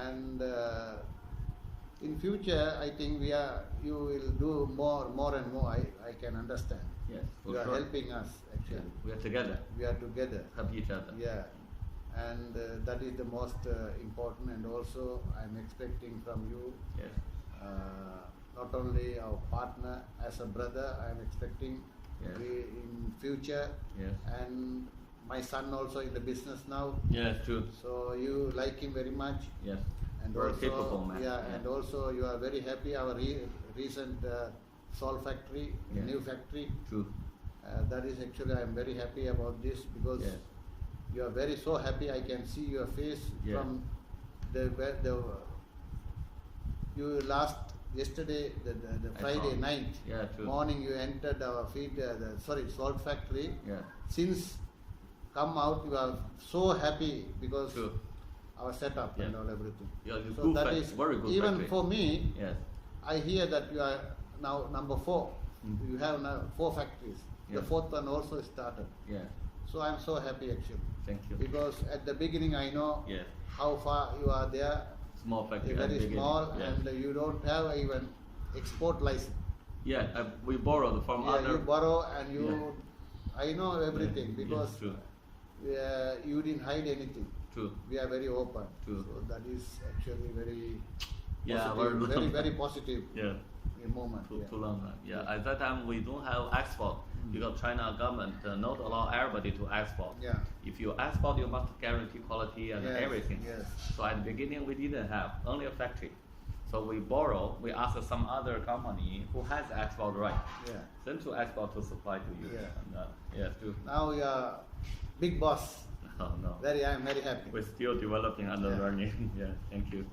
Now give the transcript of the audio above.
and in future I think you will do more and more. I can understand. Yes, You are helping us actually. Yeah, we are together. We are together. Help each other. Yeah, and that is the most important. And also I'm expecting from you. Yes. Not only our partner as a brother, I am expecting Yes. in future. Yes. And my son also in the business now. Yes, true. So you like him very much. Yes. And Very also, capable man. yeah, and also you are very happy. Our recent salt factory, Yes. new factory. True. That is actually I am very happy about this because Yes. you are very so happy. I can see your face Yes. from the you yesterday the Friday saw. night Yeah, true. morning you entered our salt factory. Yeah. Since come out you are so happy because True. our setup Yeah. and all everything. Yeah, it's So good that fact- is very good even factory. for me. Yes. I hear that you are now number 4. Mm. You have now 4 factories. The Yeah. 4th one also started. Yeah. So I am so happy actually Thank you. because at the beginning I know Yes. how far you are there. Small factory. at Very the beginning. small, Yes. and you don't have even export license. Yeah, we borrowed from Yeah, other. you borrow and you. I know everything Yeah, because yes, true. you didn't hide anything. True. We are very open. True. So that is actually very Yeah, positive, very very positive Yeah. moment. Too, Yeah. too long time. Yeah. At that time we don't have export because China government not allow everybody to export. Yeah. If you export, you must guarantee quality and Yes, everything. yes. So at the beginning we didn't have only a factory. So we borrow. We ask some other company who has export right, Yeah. then to export to supply to you. Yeah. And, yes, true. Now you are big boss. Oh no. I am very happy. We're still developing and Yeah. learning. Yeah. Thank you.